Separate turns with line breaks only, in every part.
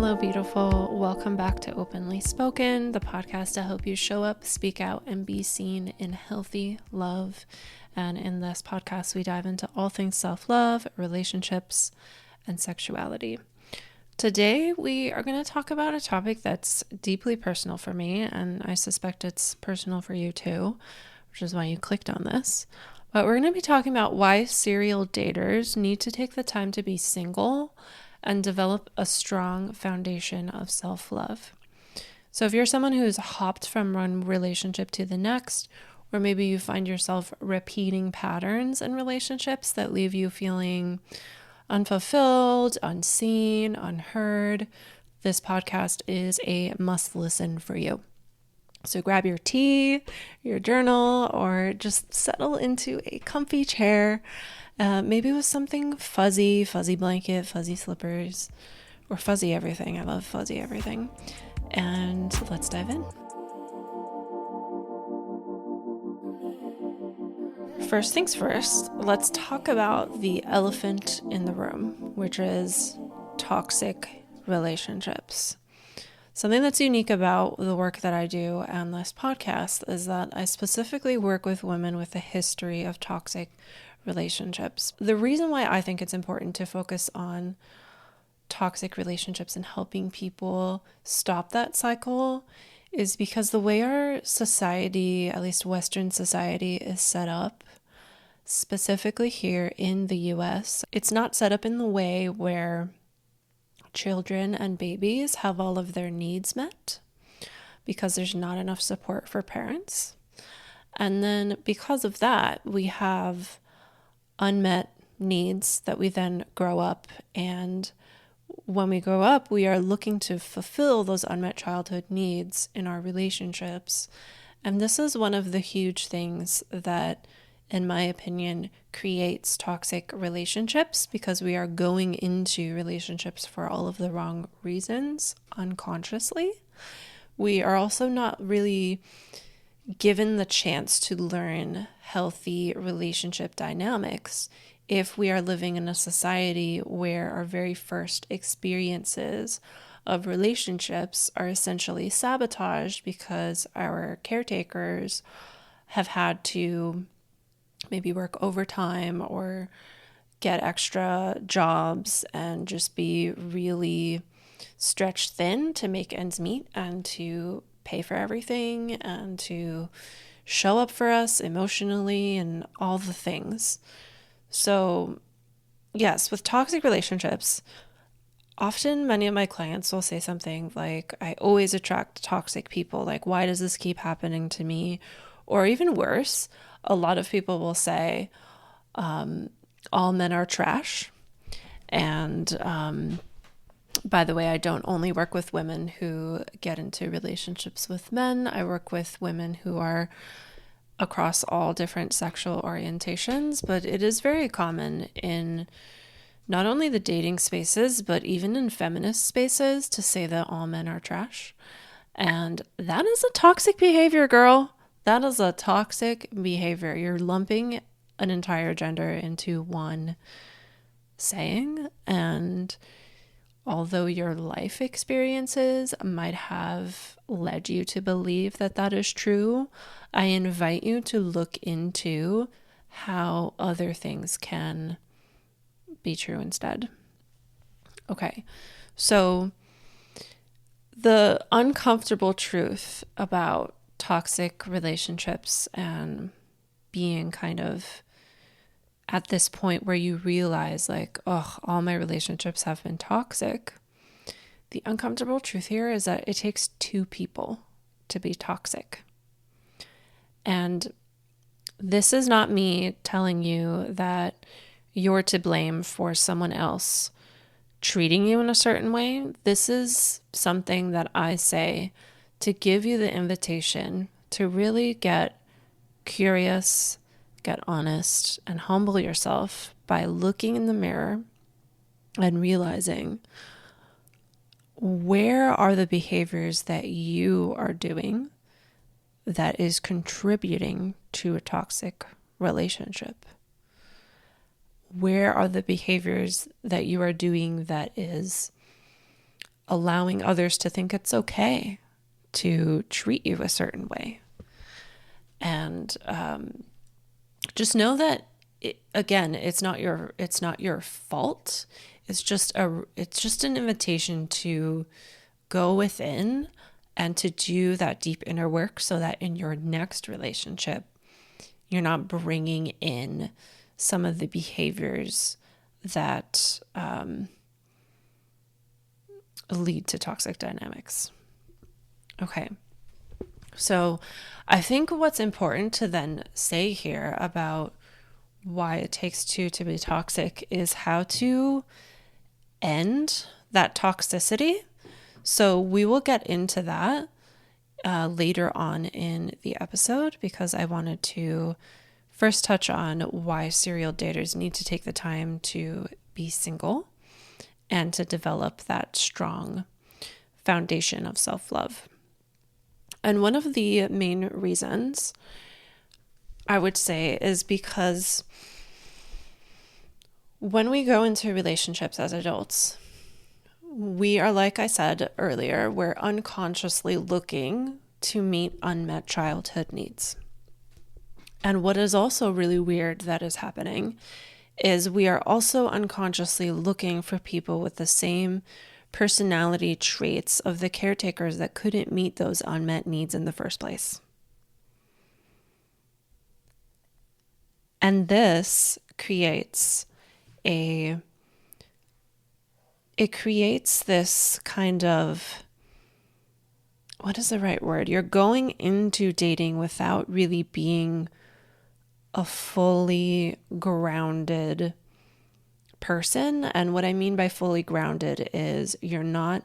Hello, beautiful. Welcome back to Openly Spoken, the podcast to help you show up, speak out, and be seen in healthy love. And in this podcast, we dive into all things self-love, relationships, and sexuality. Today, we are going to talk about a topic that's deeply personal for me, and I suspect it's personal for you too, which is why you clicked on this. But we're going to be talking about why serial daters need to take the time to be single and develop a strong foundation of self-love. So if you're someone who's hopped from one relationship to the next, or maybe you find yourself repeating patterns in relationships that leave you feeling unfulfilled, unseen, unheard, this podcast is a must listen for you. So grab your tea, your journal, or just settle into a comfy chair, maybe with something fuzzy blanket, fuzzy slippers, or fuzzy everything. I love fuzzy everything. And let's dive in. First things first, let's talk about the elephant in the room, which is toxic relationships. Something that's unique about the work that I do and this podcast is that I specifically work with women with a history of toxic relationships. The reason why I think it's important to focus on toxic relationships and helping people stop that cycle is because the way our society, at least Western society, is set up, specifically here in the US, it's not set up in the way where children and babies have all of their needs met because there's not enough support for parents. And then because of that, we have unmet needs that we then grow up. And when we grow up, we are looking to fulfill those unmet childhood needs in our relationships. And this is one of the huge things that, in my opinion, creates toxic relationships, because we are going into relationships for all of the wrong reasons unconsciously. We are also not really given the chance to learn healthy relationship dynamics if we are living in a society where our very first experiences of relationships are essentially sabotaged because our caretakers have had to maybe work overtime or get extra jobs and just be really stretched thin to make ends meet and to pay for everything and to show up for us emotionally and all the things. So yes, with toxic relationships, often many of my clients will say something like, I always attract toxic people. Like, why does this keep happening to me? Or even worse, a lot of people will say, all men are trash. And by the way, I don't only work with women who get into relationships with men. I work with women who are across all different sexual orientations, but it is very common in not only the dating spaces, but even in feminist spaces to say that all men are trash. And that is a toxic behavior, girl. That is a toxic behavior. You're lumping an entire gender into one saying, and although your life experiences might have led you to believe that that is true, I invite you to look into how other things can be true instead. Okay, so the uncomfortable truth about toxic relationships and being kind of at this point where you realize like, oh, all my relationships have been toxic. The uncomfortable truth here is that it takes two people to be toxic. And this is not me telling you that you're to blame for someone else treating you in a certain way. This is something that I say to give you the invitation to really get curious, get honest, and humble yourself by looking in the mirror and realizing, where are the behaviors that you are doing that is contributing to a toxic relationship? Where are the behaviors that you are doing that is allowing others to think it's okay to treat you a certain way. And just know that it's not your fault. It's just an invitation to go within and to do that deep inner work so that in your next relationship, you're not bringing in some of the behaviors that lead to toxic dynamics. Okay. So I think what's important to then say here about why it takes two to be toxic is how to end that toxicity. So we will get into that later on in the episode, because I wanted to first touch on why serial daters need to take the time to be single and to develop that strong foundation of self-love. And one of the main reasons I would say is because when we go into relationships as adults, we are, like I said earlier, we're unconsciously looking to meet unmet childhood needs. And what is also really weird that is happening is we are also unconsciously looking for people with the same personality traits of the caretakers that couldn't meet those unmet needs in the first place. And this creates this kind of, what is the right word? You're going into dating without really being a fully grounded person. And what I mean by fully grounded is you're not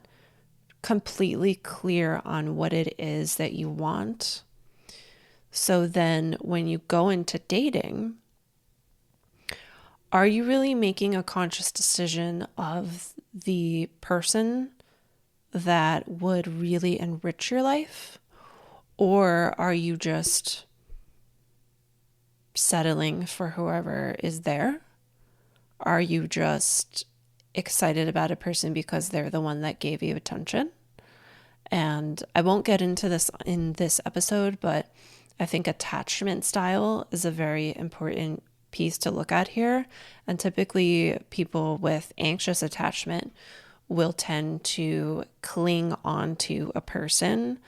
completely clear on what it is that you want. So then when you go into dating, are you really making a conscious decision of the person that would really enrich your life? Or are you just settling for whoever is there? Are you just excited about a person because they're the one that gave you attention? And I won't get into this in this episode, but I think attachment style is a very important piece to look at here. And typically people with anxious attachment will tend to cling on to a person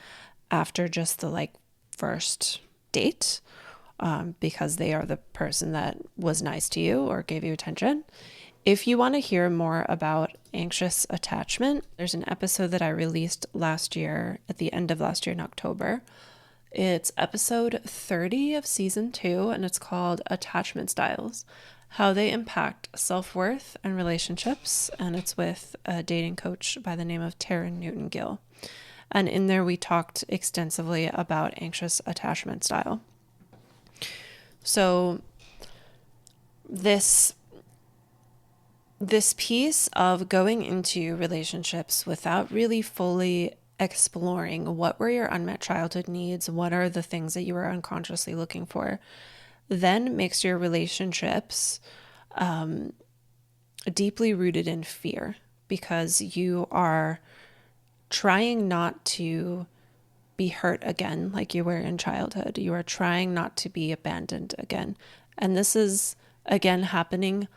after just the first date, because they are the person that was nice to you or gave you attention. If you want to hear more about anxious attachment, there's an episode that I released last year, at the end of last year in October. It's episode 30 of season 2, and it's called Attachment Styles, How They Impact Self-Worth and Relationships. And it's with a dating coach by the name of Taryn Newton-Gill. And in there, we talked extensively about anxious attachment style. So this piece of going into relationships without really fully exploring what were your unmet childhood needs, what are the things that you were unconsciously looking for, then makes your relationships deeply rooted in fear, because you are trying not to be hurt again like you were in childhood. You are trying not to be abandoned again. And this is, again, happening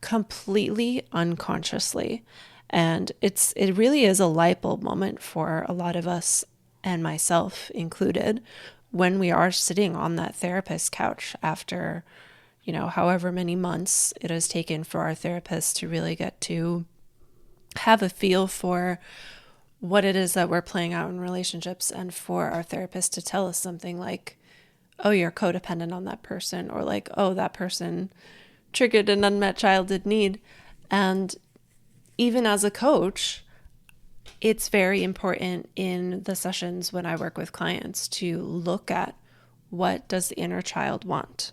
completely unconsciously. And it really is a light bulb moment for a lot of us, and myself included, when we are sitting on that therapist couch after, however many months it has taken for our therapist to really get to have a feel for what it is that we're playing out in relationships, and for our therapist to tell us something like, oh, you're codependent on that person, or like, oh, that person triggered an unmet childhood need. And even as a coach, it's very important in the sessions when I work with clients to look at, what does the inner child want?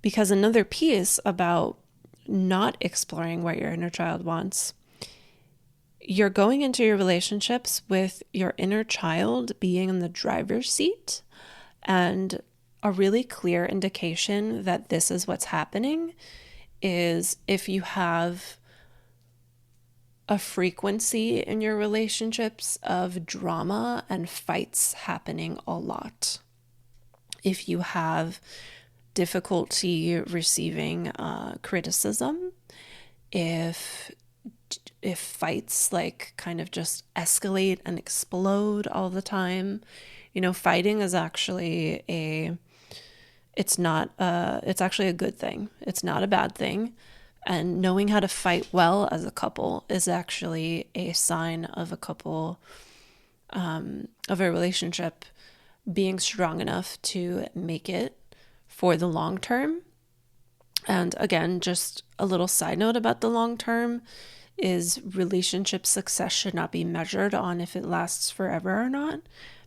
Because another piece about not exploring what your inner child wants, you're going into your relationships with your inner child being in the driver's seat, and a really clear indication that this is what's happening is if you have a frequency in your relationships of drama and fights happening a lot. If you have difficulty receiving criticism, if fights like kind of just escalate and explode all the time, fighting is actually it's actually a good thing. It's not a bad thing. And knowing how to fight well as a couple is actually a sign of a couple, of a relationship being strong enough to make it for the long term. And again, just a little side note about the long term is relationship success should not be measured on if it lasts forever or not,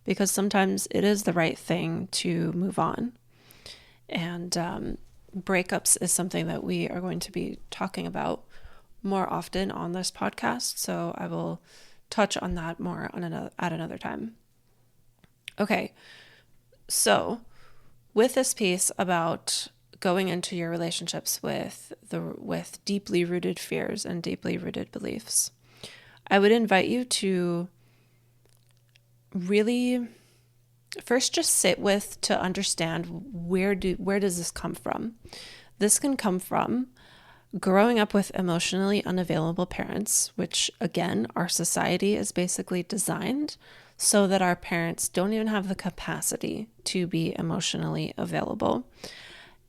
because sometimes it is the right thing to move on. And breakups is something that we are going to be talking about more often on this podcast, so I will touch on that more at another time. Okay, so with this piece about going into your relationships with deeply rooted fears and deeply rooted beliefs, I would invite you to really first just sit with to understand where does this come from. This can come from growing up with emotionally unavailable parents, which again, our society is basically designed so that our parents don't even have the capacity to be emotionally available.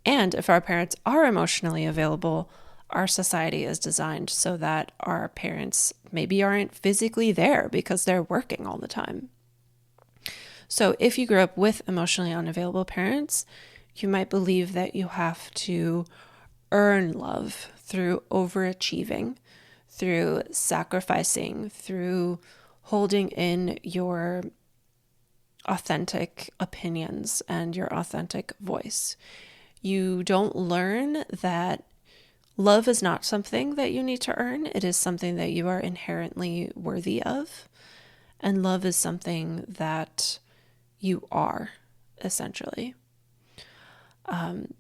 And if our parents are emotionally available, our society is designed so that our parents maybe aren't physically there because they're working all the time. So if you grew up with emotionally unavailable parents, you might believe that you have to earn love through overachieving, through sacrificing, through holding in your authentic opinions and your authentic voice. You don't learn that love is not something that you need to earn. It is something that you are inherently worthy of. And love is something that you are, essentially.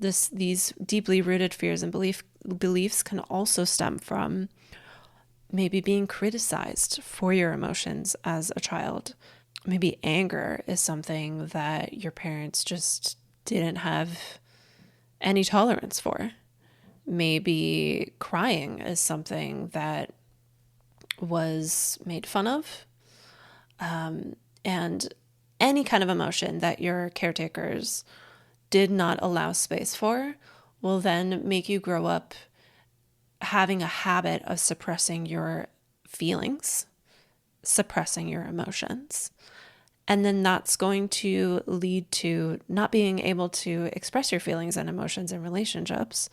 These deeply rooted fears and beliefs can also stem from maybe being criticized for your emotions as a child. Maybe anger is something that your parents just didn't have any tolerance for. Maybe crying is something that was made fun of. And any kind of emotion that your caretakers did not allow space for will then make you grow up having a habit of suppressing your feelings, suppressing your emotions. And then that's going to lead to not being able to express your feelings and emotions in relationships,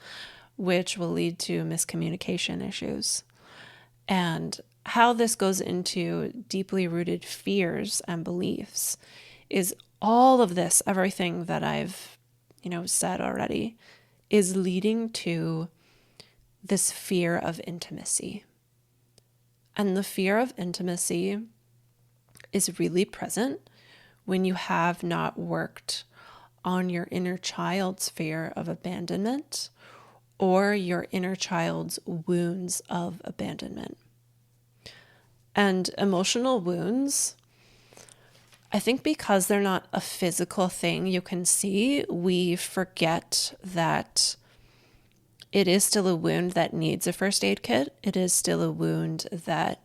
which will lead to miscommunication issues. And how this goes into deeply rooted fears and beliefs is all of this, everything that I've, said already, is leading to this fear of intimacy. And the fear of intimacy is really present when you have not worked on your inner child's fear of abandonment or your inner child's wounds of abandonment. And emotional wounds, I think because they're not a physical thing you can see, we forget that it is still a wound that needs a first aid kit. It is still a wound that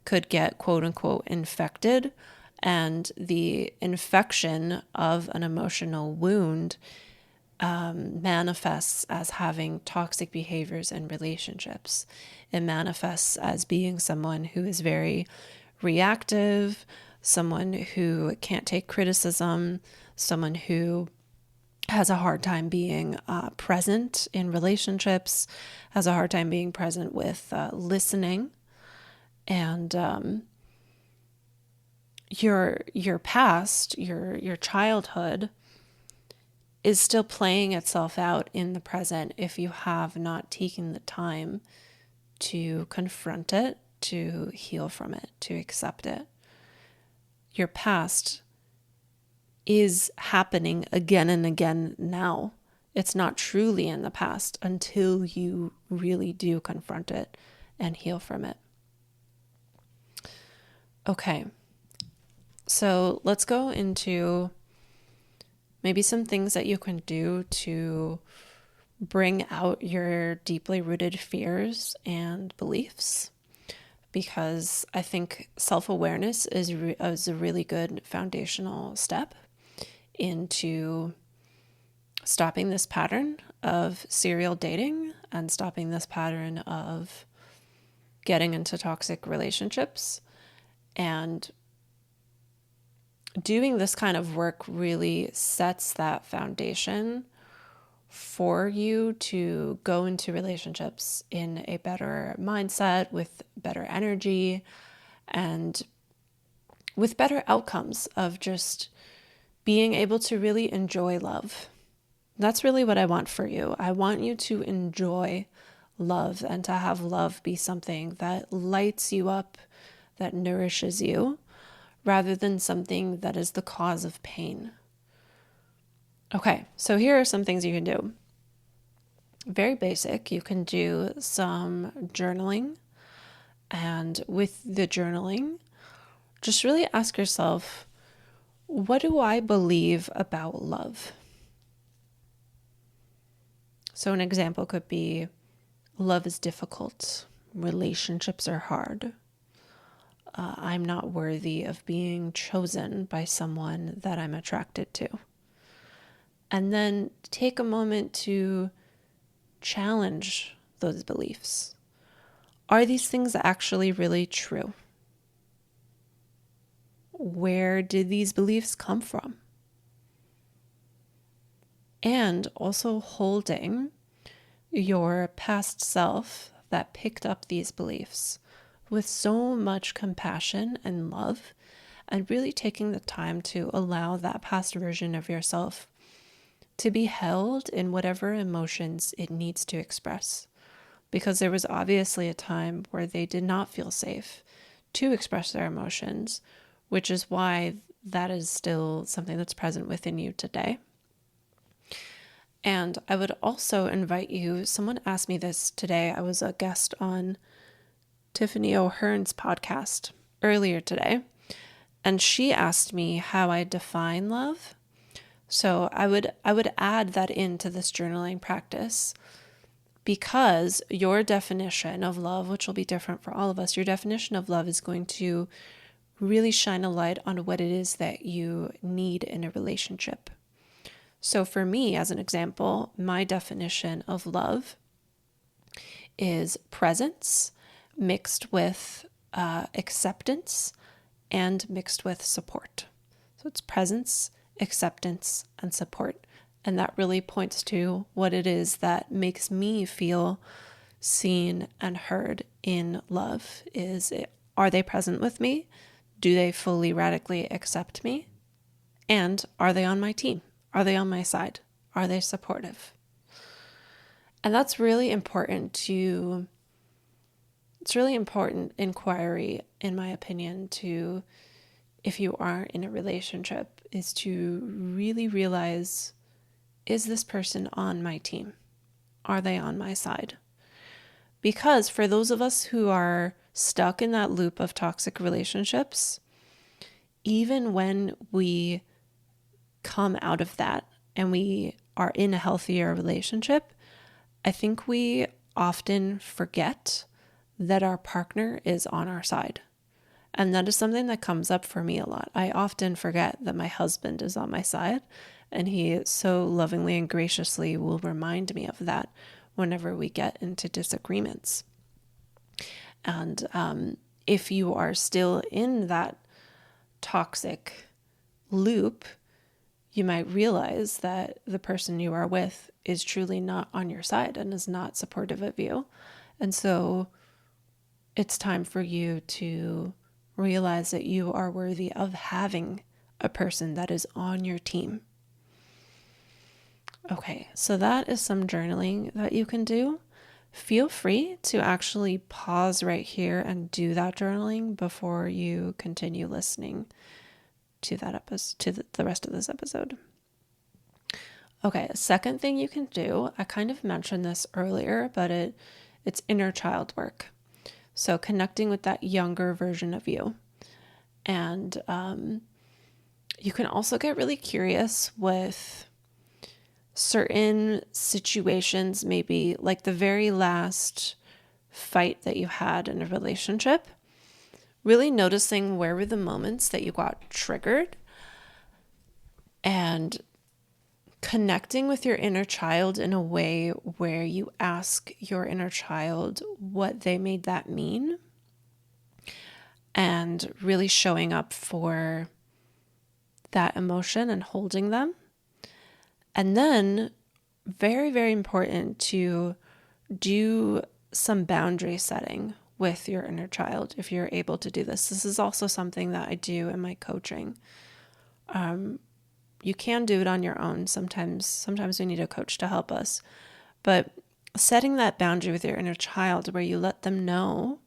could get quote unquote infected. And the infection of an emotional wound manifests as having toxic behaviors in relationships. It manifests as being someone who is very reactive, someone who can't take criticism, someone who has a hard time being present in relationships, has a hard time being present with listening. And your past, your childhood is still playing itself out in the present if you have not taken the time to confront it, to heal from it, to accept it. Your past is happening again and again now. It's not truly in the past until you really do confront it and heal from it. Okay, so let's go into maybe some things that you can do to bring out your deeply rooted fears and beliefs, because I think self-awareness is a really good foundational step into stopping this pattern of serial dating and stopping this pattern of getting into toxic relationships. And doing this kind of work really sets that foundation for you to go into relationships in a better mindset, with better energy, and with better outcomes of just being able to really enjoy love. That's really what I want for you. I want you to enjoy love and to have love be something that lights you up, that nourishes you, rather than something that is the cause of pain. Okay, so here are some things you can do. Very basic. You can do some journaling. And with the journaling, just really ask yourself, what do I believe about love? So an example could be, love is difficult. Relationships are hard. I'm not worthy of being chosen by someone that I'm attracted to. And then take a moment to challenge those beliefs. Are these things actually really true? Where did these beliefs come from? And also holding your past self that picked up these beliefs with so much compassion and love, and really taking the time to allow that past version of yourself to be held in whatever emotions it needs to express. Because there was obviously a time where they did not feel safe to express their emotions, which is why that is still something that's present within you today. And I would also invite you, someone asked me this today. I was a guest on Tiffany O'Hearn's podcast earlier today, and she asked me how I define love. So I would add that into this journaling practice, because your definition of love, which will be different for all of us, your definition of love is going to really shine a light on what it is that you need in a relationship. So for me, as an example, my definition of love is presence mixed with acceptance and mixed with support. So it's presence, acceptance, and support. And that really points to what it is that makes me feel seen and heard in love. Are they present with me? Do they fully radically accept me? And are they on my team? Are they on my side? Are they supportive? And that's really important it's really important inquiry, in my opinion, to, if you are in a relationship, is to really realize, is this person on my team? Are they on my side? Because for those of us who are stuck in that loop of toxic relationships, even when we come out of that and we are in a healthier relationship, I think we often forget that our partner is on our side. And that is something that comes up for me a lot. I often forget that my husband is on my side, and he so lovingly and graciously will remind me of that whenever we get into disagreements. And if you are still in that toxic loop, you might realize that the person you are with is truly not on your side and is not supportive of you. And so it's time for you to realize that you are worthy of having a person that is on your team. Okay, so that is some journaling that you can do. Feel free to actually pause right here and do that journaling before you continue listening to that episode, to the rest of this episode. Okay, second thing you can do, I kind of mentioned this earlier, but it's inner child work. So connecting with that younger version of you. And you can also get really curious with certain situations, maybe like the very last fight that you had in a relationship, really noticing where were the moments that you got triggered and connecting with your inner child in a way where you ask your inner child what they made that mean, and really showing up for that emotion and holding them. And then, very, very important to do some boundary setting with your inner child if you're able to do this. This is also something that I do in my coaching. You can do it on your own. Sometimes we need a coach to help us. But setting that boundary with your inner child where you let them know,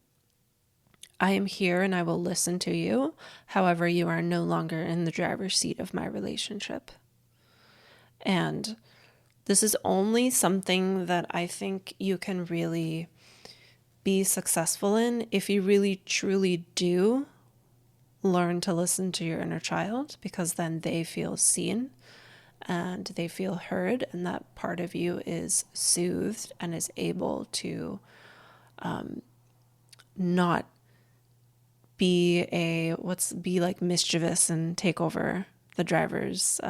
I am here and I will listen to you. However, you are no longer in the driver's seat of my relationship. And this is only something that I think you can really be successful in if you really truly do learn to listen to your inner child, because then they feel seen and they feel heard, and that part of you is soothed and is able to not be like mischievous and take over the driver's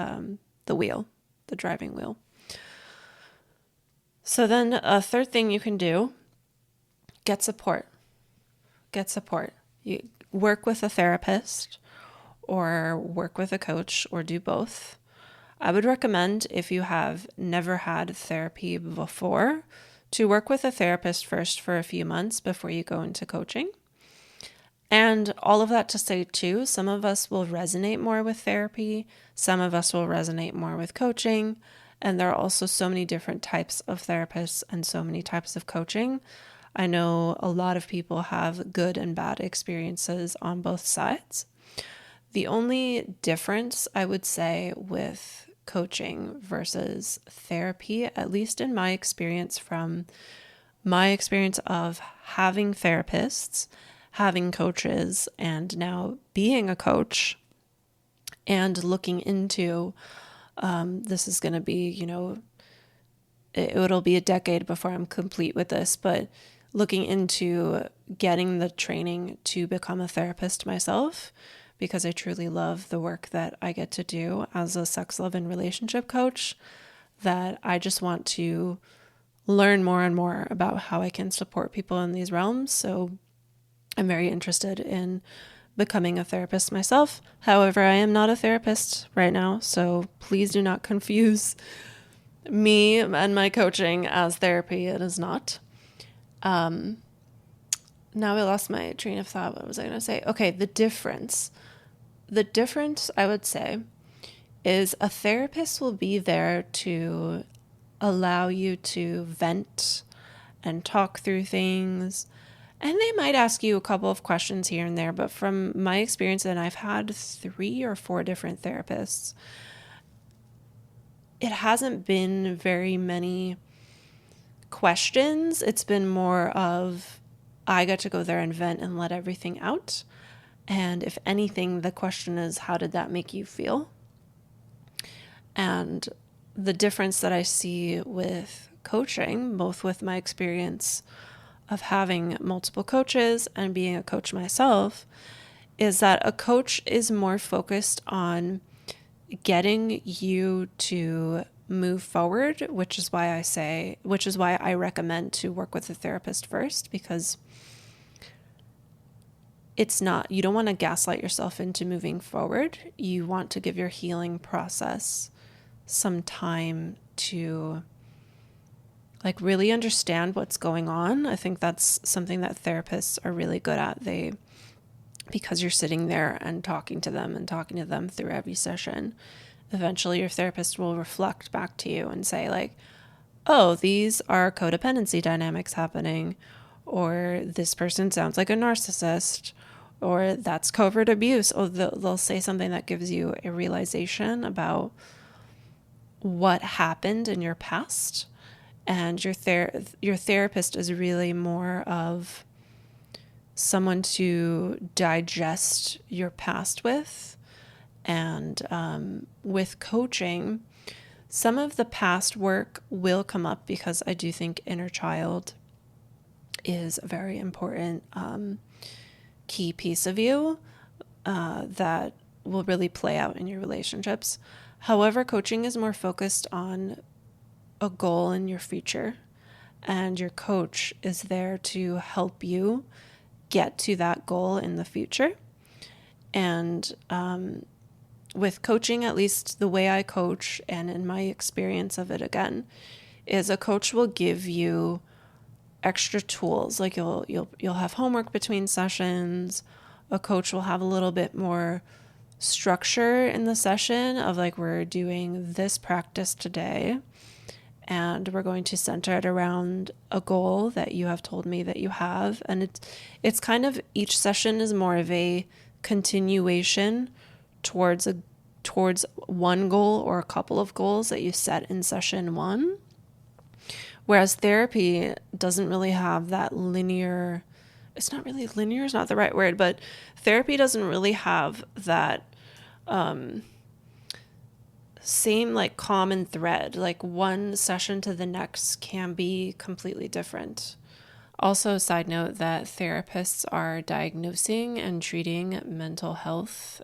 the driving wheel. So then a third thing you can do, get support. You work with a therapist or work with a coach or do both. I would recommend, if you have never had therapy before, to work with a therapist first for a few months before you go into coaching. And all of that to say too, some of us will resonate more with therapy, some of us will resonate more with coaching, and there are also so many different types of therapists and so many types of coaching. I know a lot of people have good and bad experiences on both sides. The only difference I would say with coaching versus therapy, at least in my experience, from my experience of having therapists, having coaches, and now being a coach and looking into, this is going to be, it'll be a decade before I'm complete with this, but looking into getting the training to become a therapist myself, because I truly love the work that I get to do as a sex, love, and relationship coach, that I just want to learn more and more about how I can support people in these realms. So I'm very interested in becoming a therapist myself. However, I am not a therapist right now, so please do not confuse me and my coaching as therapy. It is not. Now I lost my train of thought. What was I going to say? Okay, the difference. The difference, I would say, is a therapist will be there to allow you to vent and talk through things. And they might ask you a couple of questions here and there, but from my experience, and I've had 3 or 4 different therapists, it hasn't been very many questions. It's been more of, I got to go there and vent and let everything out. And if anything, the question is, how did that make you feel? And the difference that I see with coaching, both with my experience of having multiple coaches and being a coach myself, is that a coach is more focused on getting you to move forward, which is why I recommend to work with a therapist first, because you don't want to gaslight yourself into moving forward. You want to give your healing process some time to really understand what's going on. I think that's something that therapists are really good at. Because you're sitting there and talking to them through every session, eventually your therapist will reflect back to you and say oh, these are codependency dynamics happening, or this person sounds like a narcissist, or that's covert abuse. Or they'll say something that gives you a realization about what happened in your past. And your therapist is really more of someone to digest your past with. And with coaching, some of the past work will come up because I do think inner child is a very important key piece of you that will really play out in your relationships. However, coaching is more focused on a goal in your future, and your coach is there to help you get to that goal in the future. And with coaching, at least the way I coach and in my experience of it again, is a coach will give you extra tools. Like you'll have homework between sessions. A coach will have a little bit more structure in the session of like, we're doing this practice today and we're going to center it around a goal that you have told me that you have. And it's kind of, each session is more of a continuation towards one goal or a couple of goals that you set in session one. Whereas therapy doesn't really have that linear, it's not really linear, is not the right word, but therapy doesn't really have that same like common thread. Like one session to the next can be completely different. Also, side note that therapists are diagnosing and treating mental health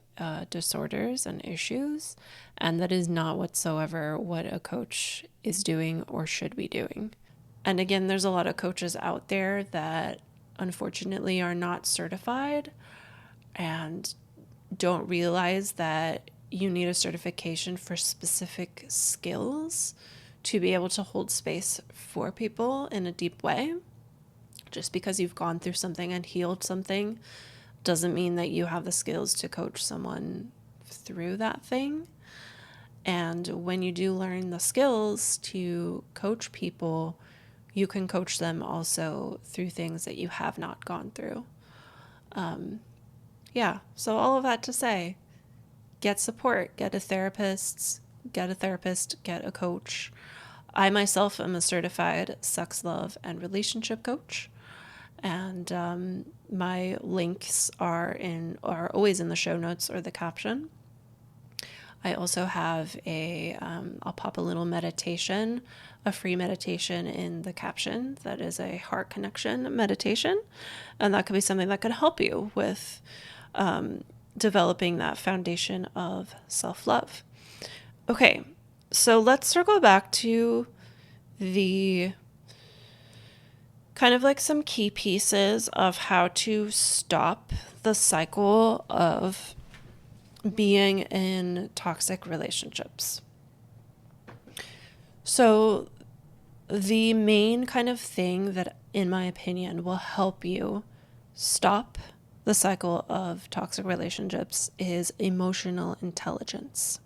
disorders and issues, and that is not whatsoever what a coach is doing or should be doing. And again, there's a lot of coaches out there that unfortunately are not certified and don't realize that you need a certification for specific skills to be able to hold space for people in a deep way. Just because you've gone through something and healed something doesn't mean that you have the skills to coach someone through that thing. And when you do learn the skills to coach people, you can coach them also through things that you have not gone through. So all of that to say, get support, get a therapist, get a coach. I myself am a certified sex, love, and relationship coach. And my links are always in the show notes or the caption. I also have I'll pop a little meditation, a free meditation in the caption that is a heart connection meditation. And that could be something that could help you with developing that foundation of self-love. Okay, so let's circle back to the kind of like some key pieces of how to stop the cycle of being in toxic relationships. So the main kind of thing that, in my opinion, will help you stop the cycle of toxic relationships is emotional intelligence.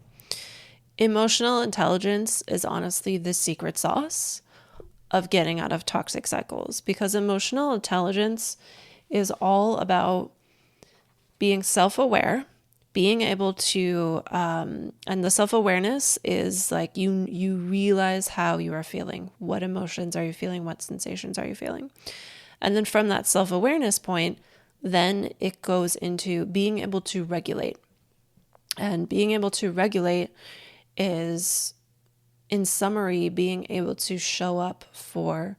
Emotional intelligence is honestly the secret sauce of getting out of toxic cycles, because emotional intelligence is all about being self-aware, being able to, and the self-awareness is like you realize how you are feeling, what emotions are you feeling, what sensations are you feeling. And then from that self-awareness point, then it goes into being able to regulate. And being able to regulate is, in summary, being able to show up for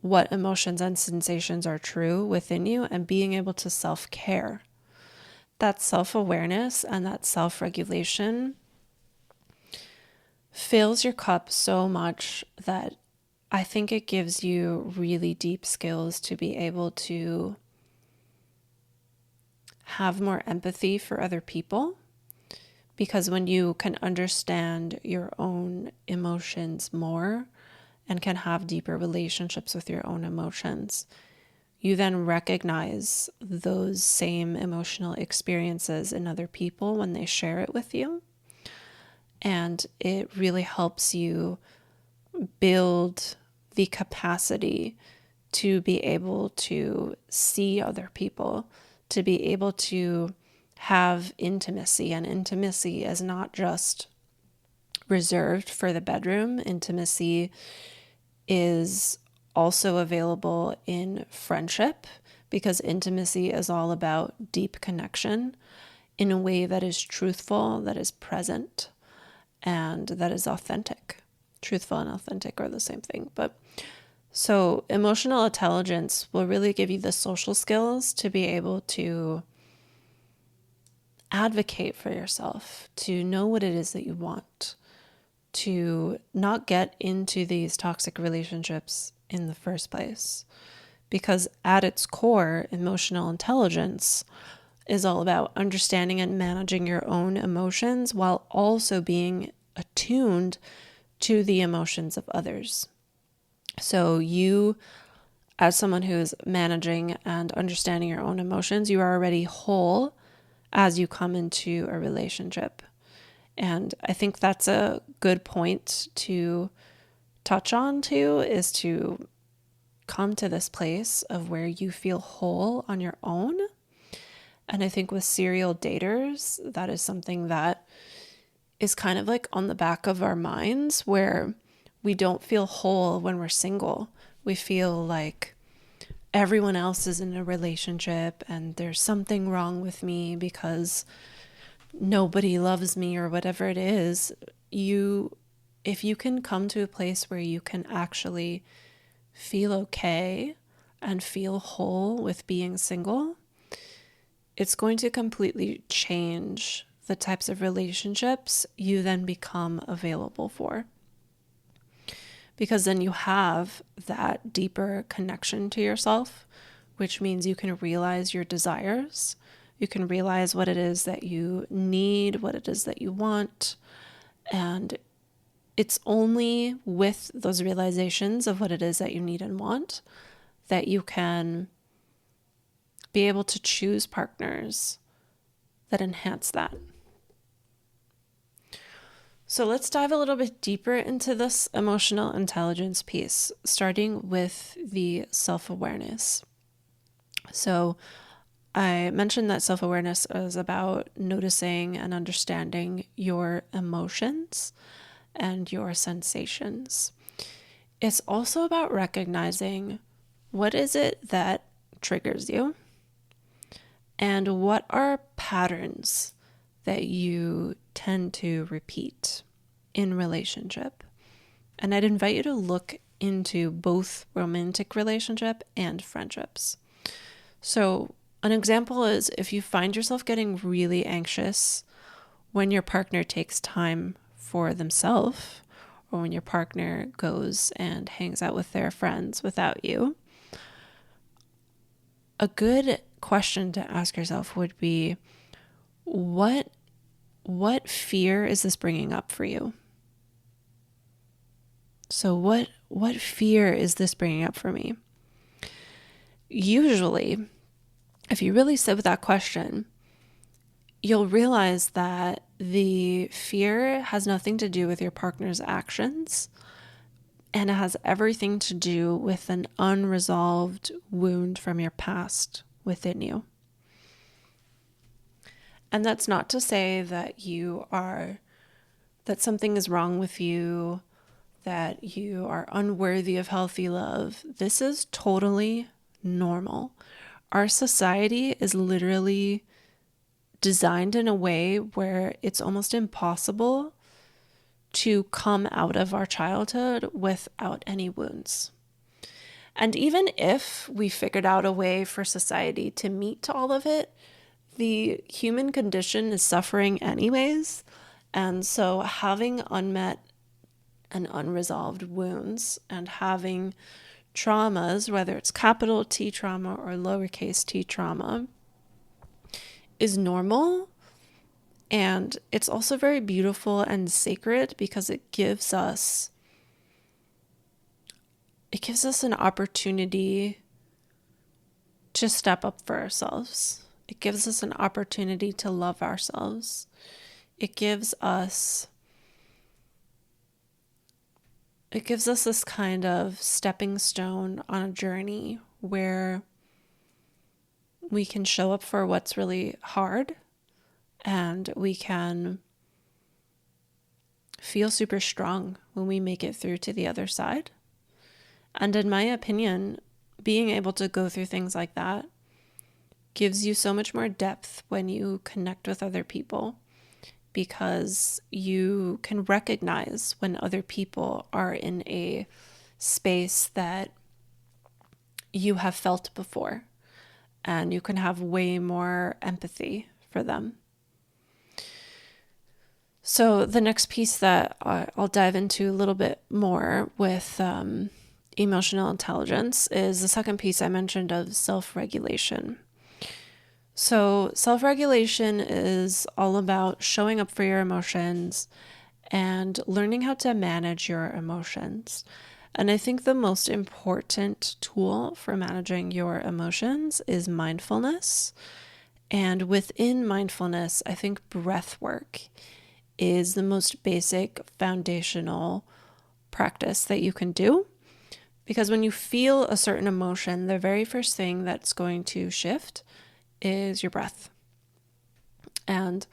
what emotions and sensations are true within you and being able to self-care. That self-awareness and that self-regulation fills your cup so much that I think it gives you really deep skills to be able to have more empathy for other people. Because when you can understand your own emotions more and can have deeper relationships with your own emotions, you then recognize those same emotional experiences in other people when they share it with you. And it really helps you build the capacity to be able to see other people, to be able to have intimacy. And intimacy is not just reserved for the bedroom. Intimacy is also available in friendship, because intimacy is all about deep connection in a way that is truthful, that is present, and that is authentic. Truthful and authentic are the same thing. But so emotional intelligence will really give you the social skills to be able to advocate for yourself, to know what it is that you want, to not get into these toxic relationships in the first place. Because at its core, emotional intelligence is all about understanding and managing your own emotions while also being attuned to the emotions of others. So you, as someone who is managing and understanding your own emotions, you are already whole as you come into a relationship. And I think that's a good point to touch on too, is to come to this place of where you feel whole on your own. And I think with serial daters, that is something that is kind of like on the back of our minds, where we don't feel whole when we're single. We feel like everyone else is in a relationship and there's something wrong with me because nobody loves me or whatever it is. If you can come to a place where you can actually feel okay and feel whole with being single, it's going to completely change the types of relationships you then become available for. Because then you have that deeper connection to yourself, which means you can realize your desires. You can realize what it is that you need, what it is that you want. And it's only with those realizations of what it is that you need and want that you can be able to choose partners that enhance that. So let's dive a little bit deeper into this emotional intelligence piece, starting with the self-awareness. So I mentioned that self-awareness is about noticing and understanding your emotions and your sensations. It's also about recognizing what is it that triggers you and what are patterns that you tend to repeat in relationship. And I'd invite you to look into both romantic relationship and friendships. So an example is if you find yourself getting really anxious when your partner takes time for themselves, or when your partner goes and hangs out with their friends without you, a good question to ask yourself would be, what fear is this bringing up for you? So what fear is this bringing up for me? Usually, if you really sit with that question, you'll realize that the fear has nothing to do with your partner's actions, and it has everything to do with an unresolved wound from your past within you. And that's not to say that that something is wrong with you, that you are unworthy of healthy love. This is totally normal. Our society is literally designed in a way where it's almost impossible to come out of our childhood without any wounds. And even if we figured out a way for society to meet all of it, the human condition is suffering anyways. And so having unmet and unresolved wounds and having traumas, whether it's capital T trauma or lowercase t trauma, is normal. And it's also very beautiful and sacred because it gives us an opportunity to step up for ourselves. It gives us an opportunity to love ourselves. It gives us this kind of stepping stone on a journey where we can show up for what's really hard, and we can feel super strong when we make it through to the other side. And in my opinion, being able to go through things like that gives you so much more depth when you connect with other people, because you can recognize when other people are in a space that you have felt before, and you can have way more empathy for them. So the next piece that I'll dive into a little bit more with emotional intelligence is the second piece I mentioned of self-regulation. So self-regulation is all about showing up for your emotions and learning how to manage your emotions. And I think the most important tool for managing your emotions is mindfulness. And within mindfulness, I think breath work is the most basic foundational practice that you can do. Because when you feel a certain emotion, the very first thing that's going to shift is your breath. And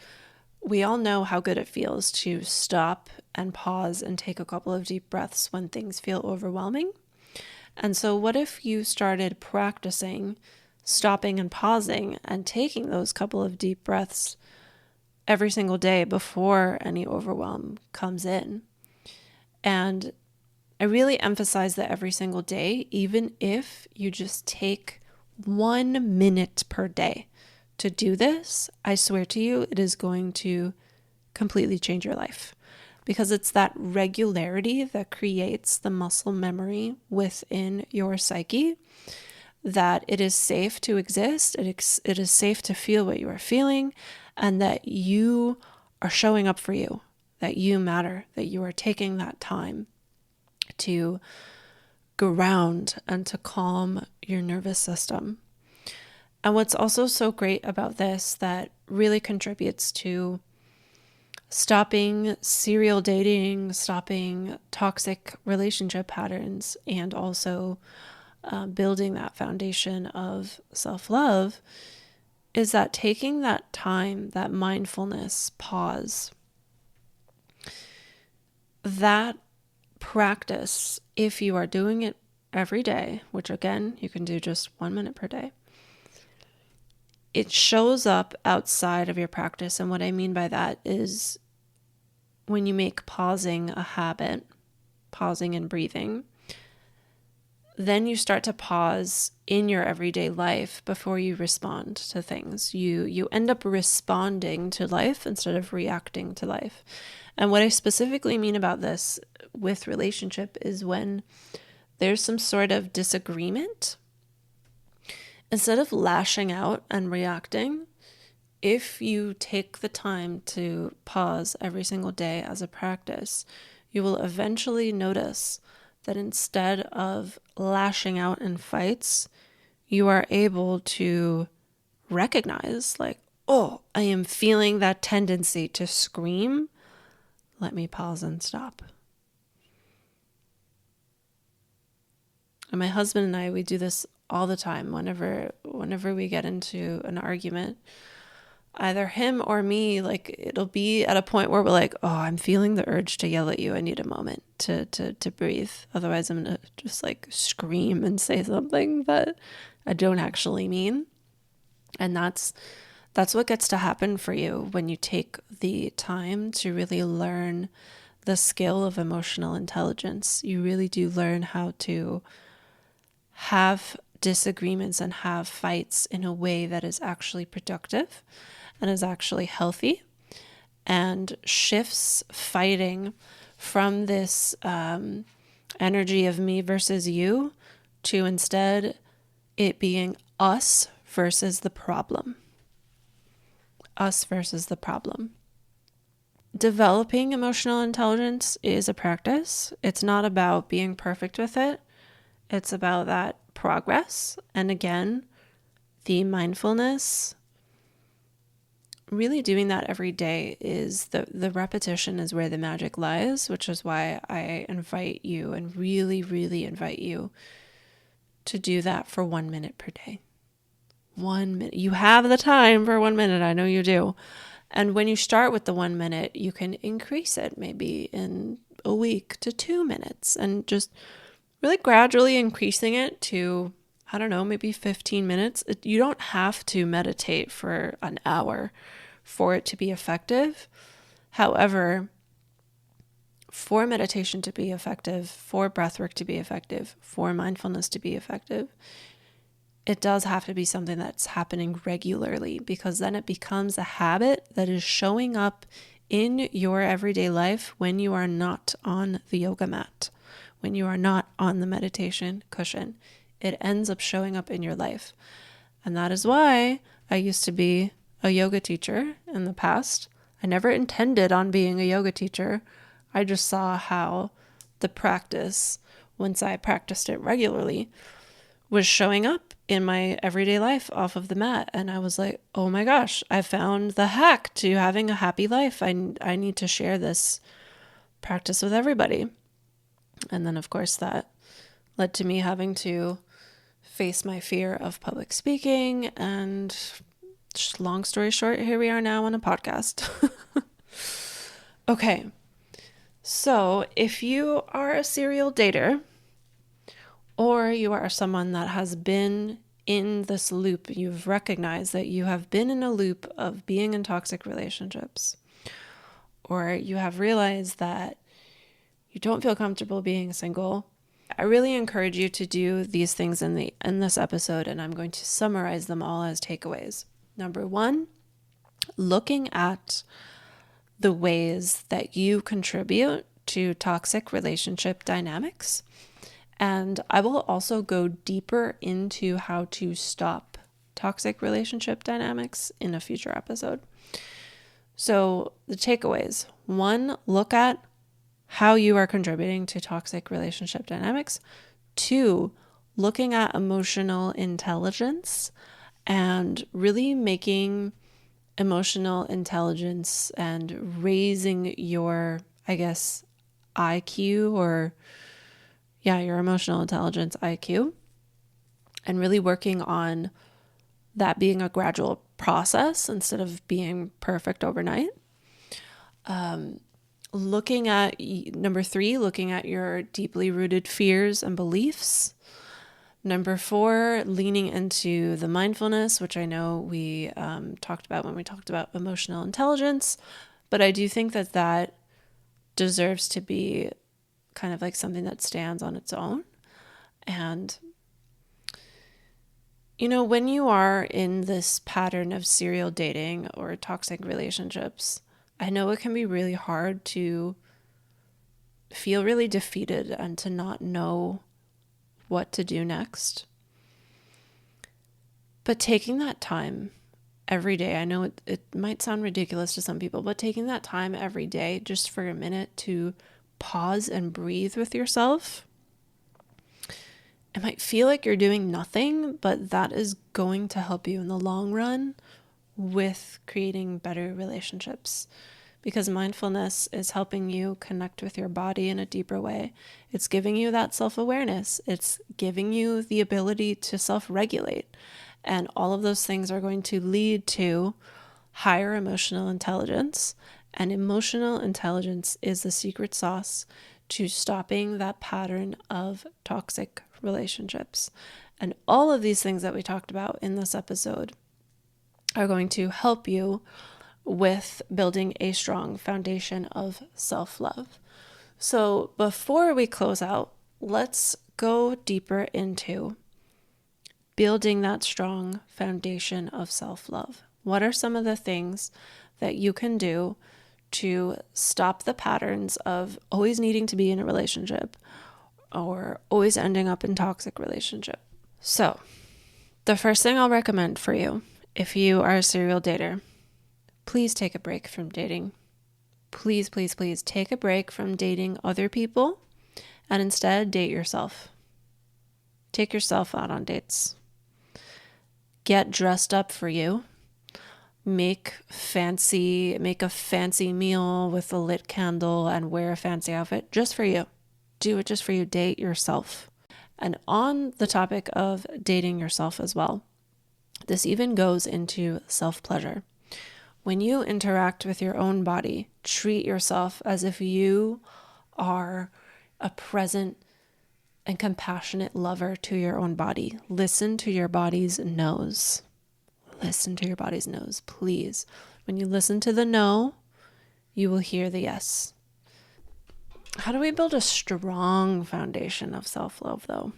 we all know how good it feels to stop and pause and take a couple of deep breaths when things feel overwhelming. And so what if you started practicing stopping and pausing and taking those couple of deep breaths every single day before any overwhelm comes in? And I really emphasize that every single day, even if you just take 1 minute per day to do this, I swear to you, it is going to completely change your life, because it's that regularity that creates the muscle memory within your psyche that it is safe to exist, it is safe to feel what you are feeling, and that you are showing up for you, that you matter, that you are taking that time to ground and to calm your nervous system. And what's also so great about this that really contributes to stopping serial dating, stopping toxic relationship patterns, and also building that foundation of self-love is that taking that time, that mindfulness pause, that practice, if you are doing it every day, which again, you can do just 1 minute per day, it shows up outside of your practice. And what I mean by that is when you make pausing a habit, pausing and breathing, then you start to pause in your everyday life before you respond to things. You end up responding to life instead of reacting to life. And what I specifically mean about this with relationship is when there's some sort of disagreement, instead of lashing out and reacting, if you take the time to pause every single day as a practice, you will eventually notice that instead of lashing out in fights, you are able to recognize, like, oh, I am feeling that tendency to scream. Let me pause and stop. And my husband and I, we do this all the time. Whenever we get into an argument, either him or me, like, it'll be at a point where we're like, oh, I'm feeling the urge to yell at you. I need a moment to breathe. Otherwise, I'm going to just like scream and say something that I don't actually mean. And that's what gets to happen for you when you take the time to really learn the skill of emotional intelligence. You really do learn how to have disagreements and have fights in a way that is actually productive and is actually healthy, and shifts fighting from this energy of me versus you to instead it being us versus the problem. Us versus the problem. Developing emotional intelligence is a practice. It's not about being perfect with it. It's about that progress. And again, the mindfulness, really doing that every day, is the repetition is where the magic lies, which is why I invite you and really, really invite you to do that for 1 minute per day. 1 minute. You have the time for 1 minute. I know you do. And when you start with the 1 minute, you can increase it maybe in a week to 2 minutes, and just really gradually increasing it to I don't know, maybe 15 minutes. You don't have to meditate for an hour for it to be effective. However, for meditation to be effective, for breathwork to be effective, for mindfulness to be effective, it does have to be something that's happening regularly, because then it becomes a habit that is showing up in your everyday life when you are not on the yoga mat, when you are not on the meditation cushion. It ends up showing up in your life. And that is why I used to be a yoga teacher in the past. I never intended on being a yoga teacher. I just saw how the practice, once I practiced it regularly, was showing up in my everyday life off of the mat. And I was like, oh my gosh, I found the hack to having a happy life. I need to share this practice with everybody. And then, of course, that led to me having to face my fear of public speaking. And just long story short, here we are now on a podcast. Okay. So if you are a serial dater, or you are someone that has been in this loop, you've recognized that you have been in a loop of being in toxic relationships, or you have realized that you don't feel comfortable being single, I really encourage you to do these things in this episode, and I'm going to summarize them all as takeaways. Number 1, looking at the ways that you contribute to toxic relationship dynamics. And I will also go deeper into how to stop toxic relationship dynamics in a future episode. So the takeaways: 1, look at how you are contributing to toxic relationship dynamics. 2, looking at emotional intelligence and really making emotional intelligence and raising your, IQ, or your emotional intelligence IQ, and really working on that being a gradual process instead of being perfect overnight. Looking at number 3, looking at your deeply rooted fears and beliefs. Number 4, leaning into the mindfulness, which I know we talked about when we talked about emotional intelligence, but I do think that deserves to be kind of like something that stands on its own. And, when you are in this pattern of serial dating or toxic relationships, I know it can be really hard to feel really defeated and to not know what to do next. But taking that time every day, I know it might sound ridiculous to some people, but taking that time every day just for a minute to pause and breathe with yourself. It might feel like you're doing nothing, but that is going to help you in the long run with creating better relationships, because mindfulness is helping you connect with your body in a deeper way. It's giving you that self-awareness. It's giving you the ability to self-regulate. And all of those things are going to lead to higher emotional intelligence. And emotional intelligence is the secret sauce to stopping that pattern of toxic relationships. And all of these things that we talked about in this episode are going to help you with building a strong foundation of self-love. So before we close out, let's go deeper into building that strong foundation of self-love. What are some of the things that you can do to stop the patterns of always needing to be in a relationship or always ending up in toxic relationship? So the first thing I'll recommend for you, if you are a serial dater, please take a break from dating. Please, please, please take a break from dating other people and instead date yourself. Take yourself out on dates. Get dressed up for you. Make a fancy meal with a lit candle and wear a fancy outfit just for you. Do it just for you. Date yourself. And on the topic of dating yourself as well, this even goes into self-pleasure. When you interact with your own body, treat yourself as if you are a present and compassionate lover to your own body. Listen to your body's nose. Listen to your body's nose, please. When you listen to the no, you will hear the yes. How do we build a strong foundation of self-love, though?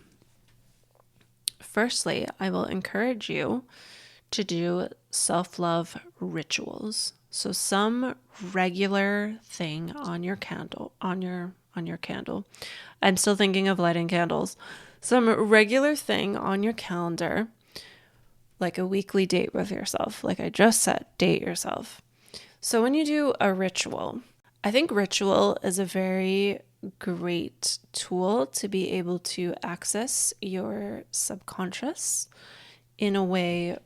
Firstly, I will encourage you to do self-love rituals. So some regular thing on your candle, on your candle. I'm still thinking of lighting candles. Some regular thing on your calendar, like a weekly date with yourself. Like I just said, date yourself. So when you do a ritual, I think ritual is a very great tool to be able to access your subconscious in a way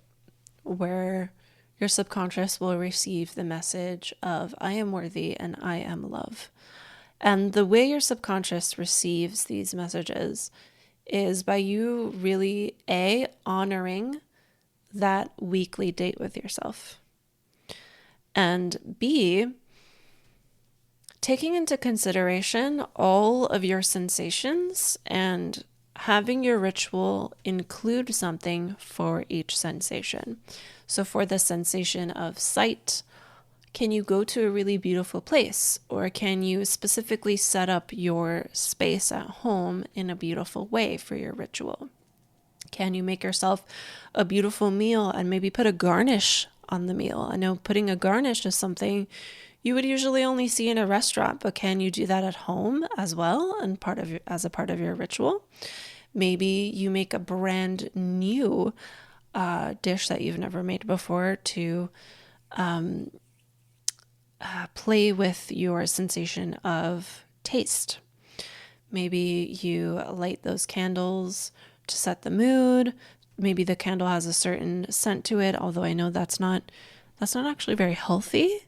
where your subconscious will receive the message of I am worthy and I am love. And the way your subconscious receives these messages is by you really honoring that weekly date with yourself, and B, taking into consideration all of your sensations and having your ritual include something for each sensation. So for the sensation of sight, can you go to a really beautiful place? Or can you specifically set up your space at home in a beautiful way for your ritual? Can you make yourself a beautiful meal and maybe put a garnish on the meal? I know putting a garnish is something you would usually only see in a restaurant, but can you do that at home as well and as a part of your ritual? Maybe you make a brand new dish that you've never made before to play with your sensation of taste. Maybe you light those candles to set the mood. Maybe the candle has a certain scent to it, although I know that's not actually very healthy.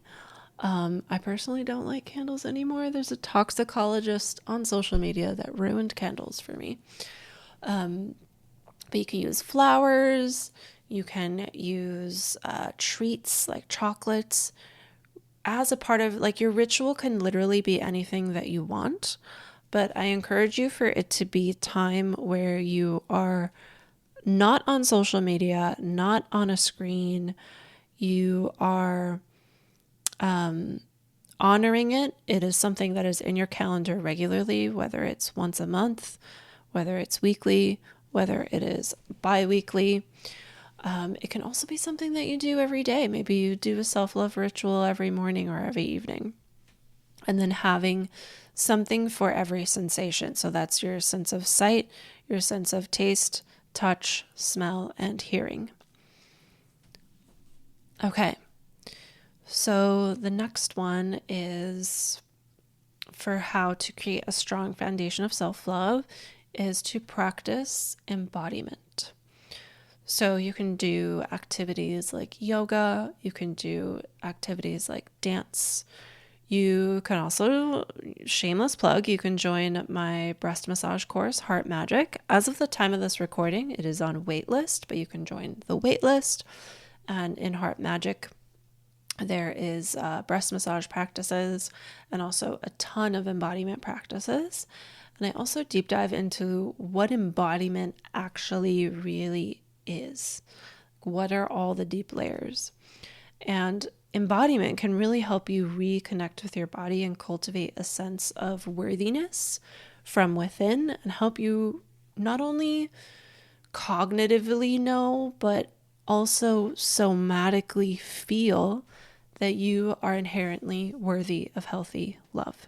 I personally don't like candles anymore. There's a toxicologist on social media that ruined candles for me. But you can use flowers. You can use treats like chocolates as a part of, like, your ritual can literally be anything that you want. But I encourage you for it to be time where you are not on social media, not on a screen. You are honoring it. It is something that is in your calendar regularly, whether it's once a month, whether it's weekly, whether it is bi-weekly. It can also be something that you do every day. Maybe you do a self-love ritual every morning or every evening. And then having something for every sensation. So that's your sense of sight, your sense of taste, touch, smell, and hearing. Okay. So the next one is for how to create a strong foundation of self-love is to practice embodiment. So you can do activities like yoga, you can do activities like dance. You can also, shameless plug, you can join my breast massage course, Heart Magic. As of the time of this recording, it is on waitlist, but you can join the waitlist. And in Heart Magic, there is breast massage practices and also a ton of embodiment practices. And I also deep dive into what embodiment actually really is. What are all the deep layers? And embodiment can really help you reconnect with your body and cultivate a sense of worthiness from within and help you not only cognitively know, but also somatically feel that you are inherently worthy of healthy love.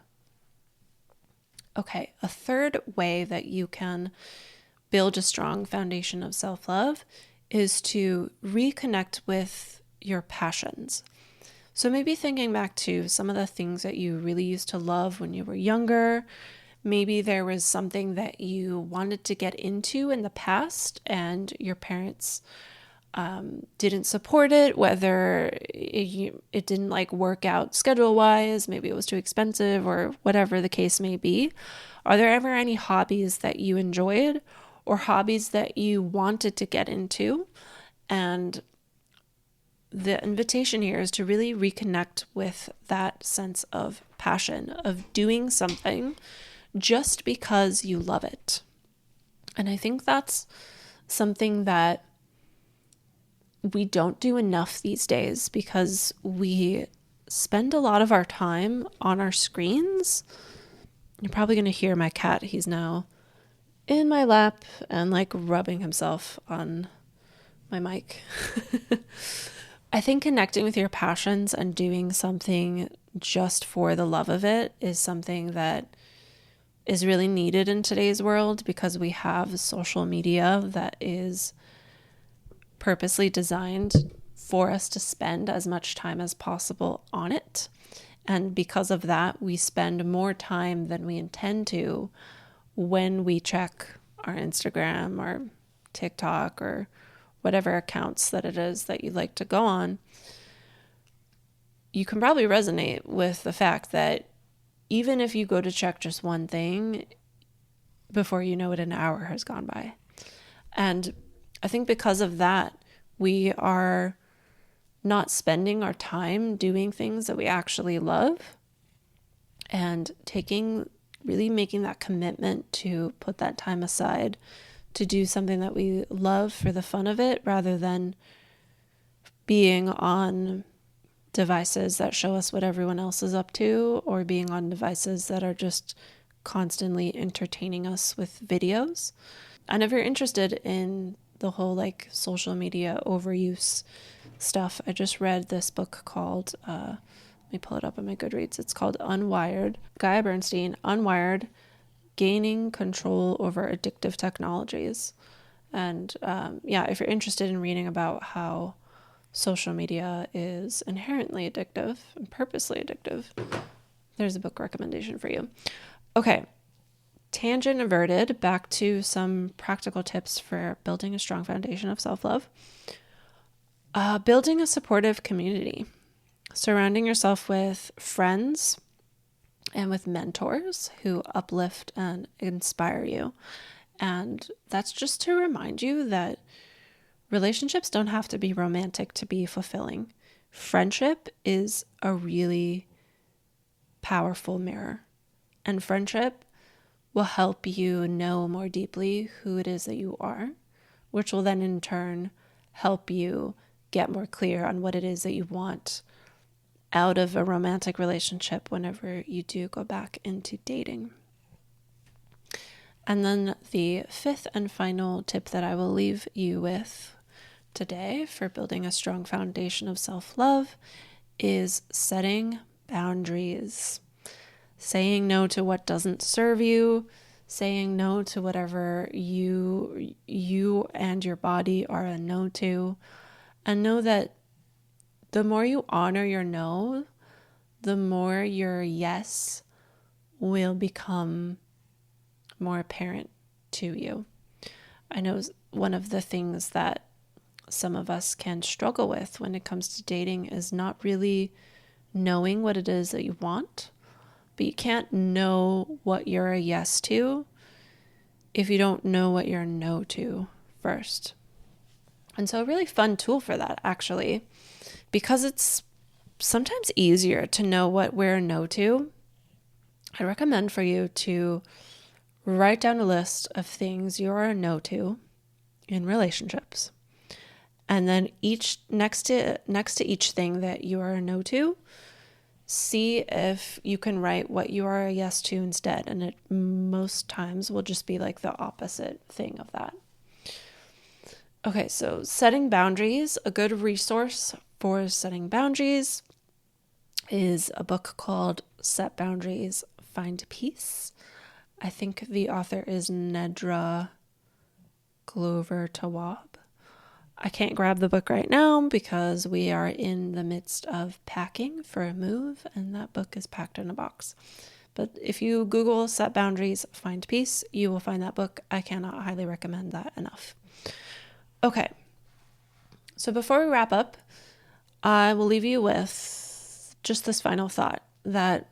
Okay, a third way that you can build a strong foundation of self-love is to reconnect with your passions. So maybe thinking back to some of the things that you really used to love when you were younger. Maybe there was something that you wanted to get into in the past and your parents didn't support it, whether it didn't like work out schedule wise, maybe it was too expensive or whatever the case may be. Are there ever any hobbies that you enjoyed or hobbies that you wanted to get into? And the invitation here is to really reconnect with that sense of passion, of doing something just because you love it. And I think that's something that we don't do enough these days because we spend a lot of our time on our screens. You're probably going to hear my cat. He's now in my lap and like rubbing himself on my mic. I think connecting with your passions and doing something just for the love of it is something that is really needed in today's world because we have social media that is purposely designed for us to spend as much time as possible on it. And because of that, we spend more time than we intend to when we check our Instagram or TikTok or whatever accounts that it is that you'd like to go on. You can probably resonate with the fact that even if you go to check just one thing, before you know it, an hour has gone by. And I think because of that, we are not spending our time doing things that we actually love and really making that commitment to put that time aside to do something that we love for the fun of it, rather than being on devices that show us what everyone else is up to, or being on devices that are just constantly entertaining us with videos. And if you're interested in the whole like social media overuse stuff, I just read this book called, let me pull it up on my Goodreads. It's called Unwired, Gaia Bernstein, Unwired, Gaining Control Over Addictive Technologies. And if you're interested in reading about how social media is inherently addictive and purposely addictive, there's a book recommendation for you. Okay, tangent averted, back to some practical tips for building a strong foundation of self-love. Building a supportive community, surrounding yourself with friends and with mentors who uplift and inspire you. And that's just to remind you that relationships don't have to be romantic to be fulfilling. Friendship is a really powerful mirror, and friendship will help you know more deeply who it is that you are, which will then in turn help you get more clear on what it is that you want out of a romantic relationship whenever you do go back into dating. And then the fifth and final tip that I will leave you with today for building a strong foundation of self-love is setting boundaries. Saying no to what doesn't serve you, saying no to whatever you and your body are a no to, and know that the more you honor your no, the more your yes will become more apparent to you. I know one of the things that some of us can struggle with when it comes to dating is not really knowing what it is that you want, but you can't know what you're a yes to if you don't know what you're a no to first. And so a really fun tool for that, actually, because it's sometimes easier to know what we're a no to, I recommend for you to write down a list of things you're a no to in relationships. And then next to each thing that you are a no to, see if you can write what you are a yes to instead. And it most times will just be like the opposite thing of that. Okay, so setting boundaries, a good resource for setting boundaries is a book called Set Boundaries, Find Peace. I think the author is Nedra Glover Tawwab. I can't grab the book right now because we are in the midst of packing for a move, and that book is packed in a box. But if you Google Set Boundaries, Find Peace, you will find that book. I cannot highly recommend that enough. Okay, so before we wrap up, I will leave you with just this final thought that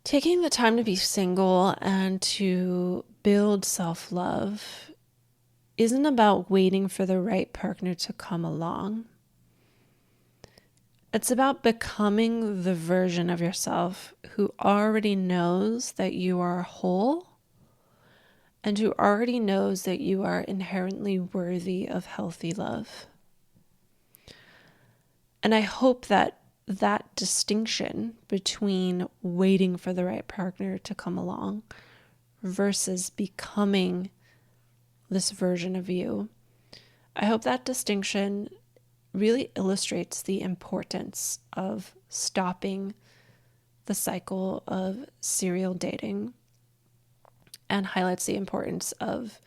taking the time to be single and to build self-love isn't about waiting for the right partner to come along. It's about becoming the version of yourself who already knows that you are whole and who already knows that you are inherently worthy of healthy love. And I hope that that distinction between waiting for the right partner to come along versus becoming this version of you, I hope that distinction really illustrates the importance of stopping the cycle of serial dating and highlights the importance of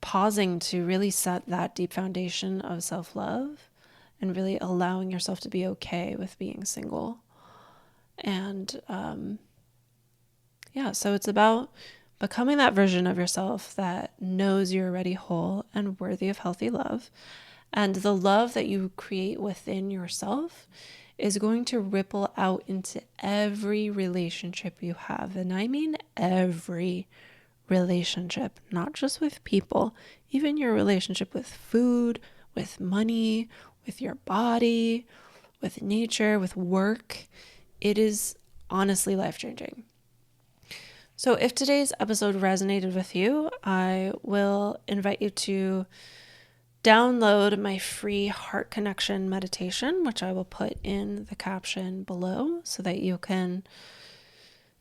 pausing to really set that deep foundation of self-love and really allowing yourself to be okay with being single. And so it's about becoming that version of yourself that knows you're already whole and worthy of healthy love. And the love that you create within yourself is going to ripple out into every relationship you have. And I mean every relationship, not just with people, even your relationship with food, with money, with your body, with nature, with work. It is honestly life-changing. So if today's episode resonated with you, I will invite you to download my free heart connection meditation, which I will put in the caption below so that you can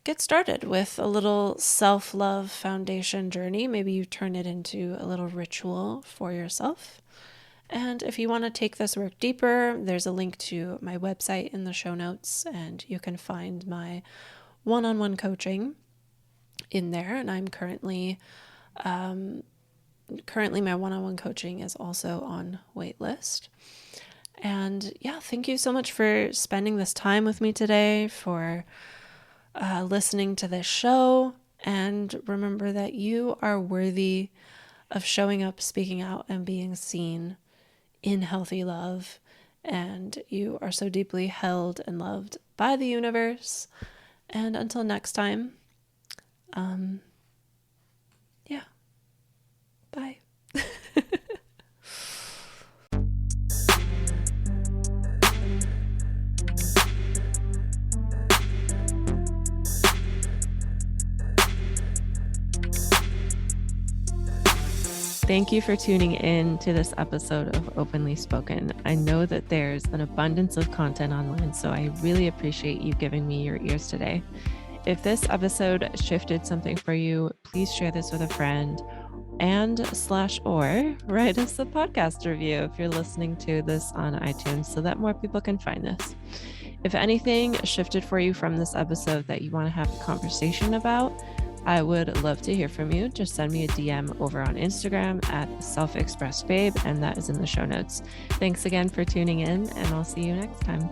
get started with a little self-love foundation journey. Maybe you turn it into a little ritual for yourself. And if you want to take this work deeper, there's a link to my website in the show notes, and you can find my one-on-one coaching in there. And I'm currently my one-on-one coaching is also on waitlist. And thank you so much for spending this time with me today, for listening to this show. And remember that you are worthy of showing up, speaking out, and being seen in healthy love. And you are so deeply held and loved by the universe. And until next time, bye. Thank you for tuning in to this episode of Openly Spoken. I know that there's an abundance of content online, so I really appreciate you giving me your ears today. If this episode shifted something for you, please share this with a friend or write us a podcast review if you're listening to this on iTunes so that more people can find this. If anything shifted for you from this episode that you want to have a conversation about, I would love to hear from you. Just send me a DM over on Instagram at selfexpressbabe, and that is in the show notes. Thanks again for tuning in, and I'll see you next time.